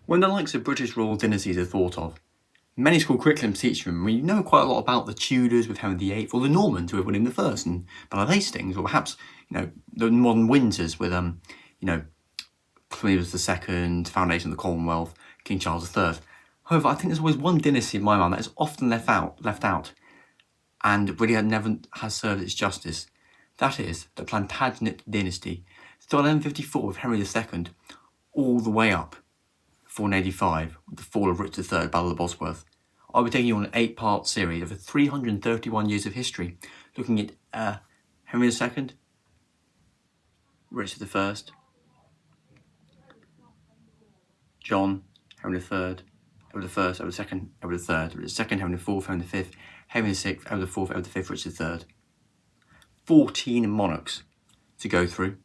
When the likes of British royal dynasties are thought of, many school curriculums teach them, we know quite a lot about the Tudors with Henry VIII, or the Normans with William I and Bernard Hastings, or perhaps, the modern Windsors with, Queen Elizabeth II, foundation of the Commonwealth, King Charles III. However, I think there's always one dynasty in my mind that is often left out, and really never has served its justice. That is the Plantagenet dynasty, started in 1154 with Henry II, all the way up 485, with the fall of Richard III, Battle of Bosworth. I'll be taking you on an 8-part series over 331 years of history, looking at Henry II, Richard I, John, Henry III, Edward I, Edward II, Edward III, Edward II, Henry IV, Henry V, Henry VI, Edward IV, Edward V, Richard III. 14 monarchs to go through,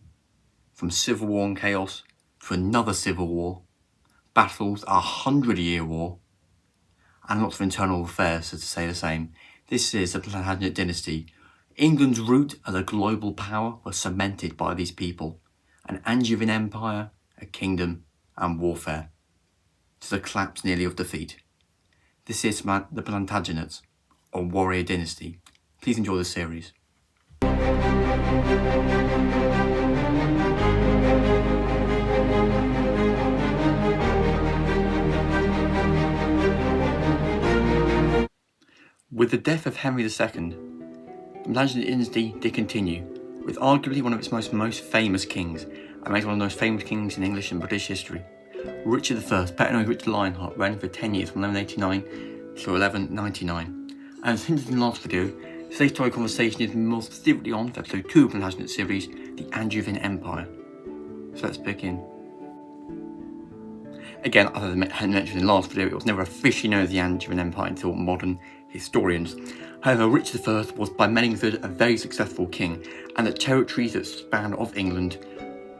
from civil war and chaos to another civil war, battles, 100-year war, and lots of internal affairs, so to say the same. This is the Plantagenet dynasty. England's root as a global power was cemented by these people. An Angevin Empire, a kingdom, and warfare, to the collapse nearly of defeat. This is the Plantagenets, a warrior dynasty. Please enjoy the series. With the death of Henry II, the Plantagenet dynasty did continue, with arguably one of its most famous kings, and made one of the most famous kings in English and British history. Richard I, better known as Richard Lionheart, reigned for 10 years from 1189 to 1199. And as hinted in the last video, today's story conversation is more specifically on episode 2 of the Plantagenet series, the Angevin Empire. So let's begin. Again, as I mentioned in the last video, it was never officially known as the Angevin Empire until modern historians. However, Richard I was by many considered a very successful king, and the territories that spanned of England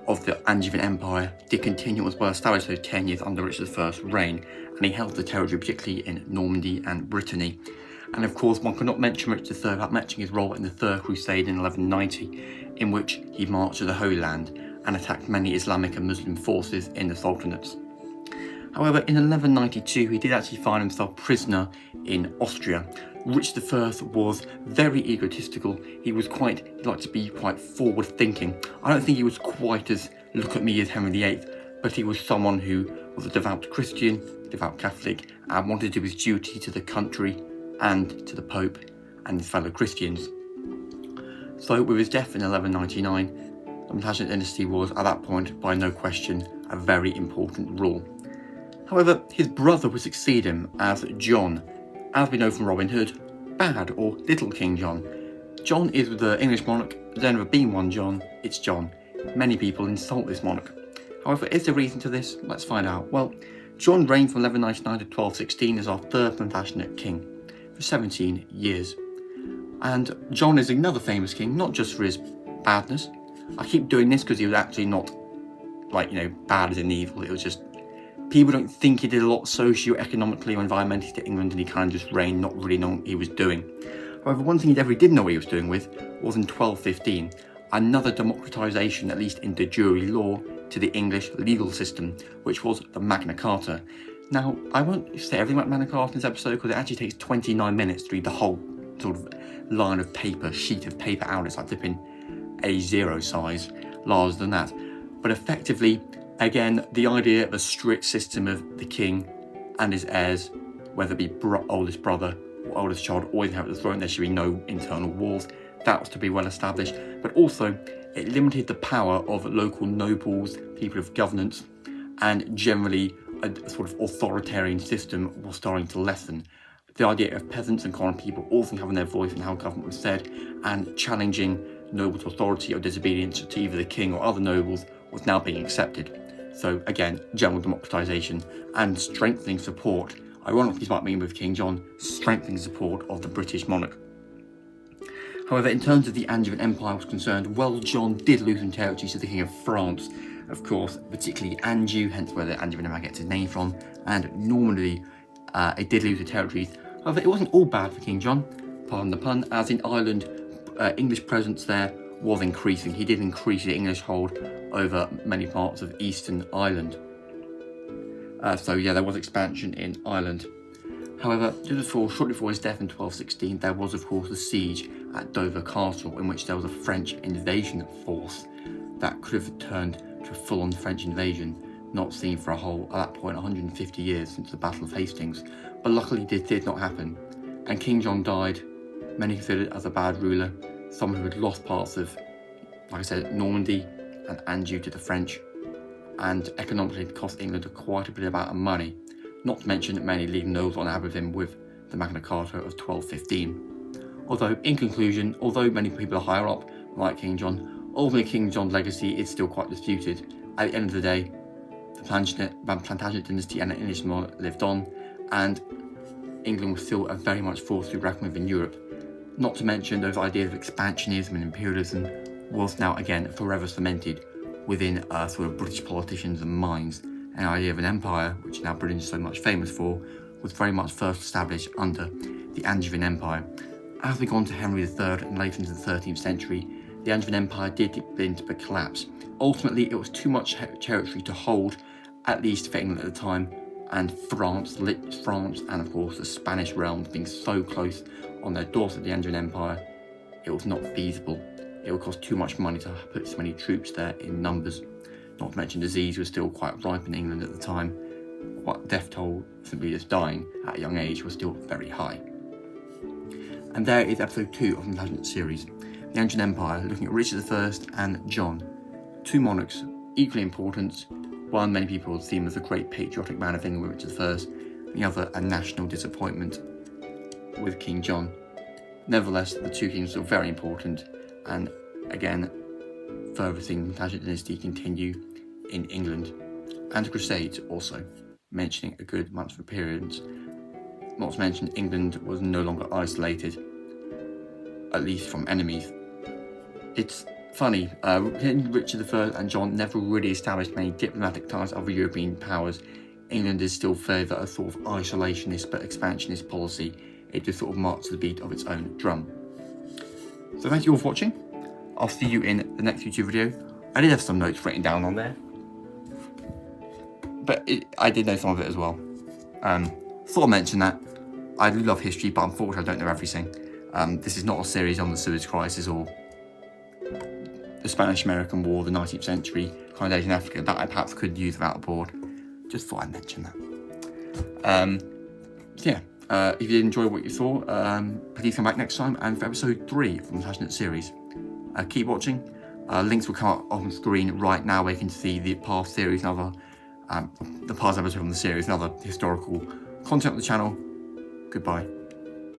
of the Angevin Empire did continue as well established those 10 years under Richard I's reign, and he held the territory particularly in Normandy and Brittany. And of course, one could not mention Richard III without mentioning his role in the Third Crusade in 1190, in which he marched to the Holy Land and attacked many Islamic and Muslim forces in the Sultanates. However, in 1192, he did actually find himself prisoner in Austria. Richard I was very egotistical. He liked to be quite forward-thinking. I don't think he was quite as look at me as Henry VIII, but he was someone who was a devout Christian, devout Catholic, and wanted to do his duty to the country and to the Pope and his fellow Christians. So with his death in 1199, the Plantagenet dynasty was, at that point, by no question, a very important rule. However, his brother would succeed him as John, as we know from Robin Hood, Bad or Little King John. John is the English monarch. There's never been one John, it's John. Many people insult this monarch. However, is there reason to this? Let's find out. Well, John reigned from 1199 to 1216 as our third Plantagenet king for 17 years. And John is another famous king, not just for his badness. I keep doing this because he was actually not, bad as in evil. It was just, people don't think he did a lot socio-economically or environmentally to England, and he kind of just reigned, not really knowing what he was doing. However, one thing he definitely did know what he was doing with was in 1215, another democratisation, at least in de jure law, to the English legal system, which was the Magna Carta. Now, I won't say everything about Magna Carta in this episode because it actually takes 29 minutes to read the whole sort of sheet of paper out. It's like flipping A0 size, larger than that. But effectively, again, the idea of a strict system of the king and his heirs, whether it be oldest brother or oldest child, always inherit the throne, there should be no internal wars. That was to be well established. But also, it limited the power of local nobles, people of governance, and generally a sort of authoritarian system was starting to lessen. The idea of peasants and common people also having their voice in how government was said, and challenging nobles' authority or disobedience to either the king or other nobles was now being accepted. So again, general democratisation and strengthening support, ironically despite being with King John, strengthening support of the British monarch. However, in terms of the Angevin Empire was concerned, well, John did lose some territories to the King of France, of course, particularly Anjou, hence where the Angevin Empire gets its name from, and Normandy, it did lose the territories. However, it wasn't all bad for King John, pardon the pun, as in Ireland, English presence there was increasing. He did increase the English hold over many parts of Eastern Ireland. So yeah, there was expansion in Ireland. However, shortly before his death in 1216, there was of course a siege at Dover Castle, in which there was a French invasion force that could have turned to a full-on French invasion, not seen for at that point, 150 years since the Battle of Hastings. But luckily this did not happen, and King John died, many considered as a bad ruler, someone who had lost parts of, like I said, Normandy and Anjou to the French, and economically it cost England quite a bit of money, not to mention many leading nobles on ahead of him with the Magna Carta of 1215. Although, in conclusion, although many people are higher up, like King John, ultimately King John's legacy is still quite disputed. At the end of the day, the Plantagenet dynasty and the English monarch lived on, and England was still a very much force to be reckoned with in Europe. Not to mention those ideas of expansionism and imperialism was now again forever cemented within sort of British politicians' minds. And the idea of an empire, which now Britain is so much famous for, was very much first established under the Angevin Empire. As we go on to Henry III and later into the 13th century, the Angevin Empire did begin to collapse. Ultimately, it was too much territory to hold, at least for England at the time, and France and of course the Spanish realms being so close on their doorstep, the Angevin Empire, it was not feasible. It would cost too much money to put so many troops there in numbers. Not to mention disease was still quite ripe in England at the time. Death toll, simply just dying at a young age, was still very high. And there is episode 2 of the Plantagenet series, the Angevin Empire, looking at Richard I and John, two monarchs equally important. One many people would see him as a great patriotic man of England with Richard I, and the other a national disappointment with King John. Nevertheless, the two kings were very important, and again, further seeing the Plantagenet dynasty continue in England. And the Crusades also, mentioning a good amount of appearance. Not to mention England was no longer isolated, at least from enemies. It's funny, Richard I and John never really established many diplomatic ties with other European powers. England is still favour a sort of isolationist but expansionist policy. It just sort of marks the beat of its own drum. So thank you all for watching. I'll see you in the next YouTube video. I did have some notes written down on there, but I did know some of it as well. Thought I'd mention that. I do love history, but unfortunately I don't know everything. This is not a series on the Suez Crisis or the Spanish-American War, the 19th century, colonization in Africa, that I perhaps could use without a board. Just thought I'd mention that. If you did enjoy what you saw, please come back next time and for episode 3 of the Plantagenet series. Keep watching. Links will come up on screen right now where you can see the past series and other, the past episode from the series and other historical content on the channel. Goodbye.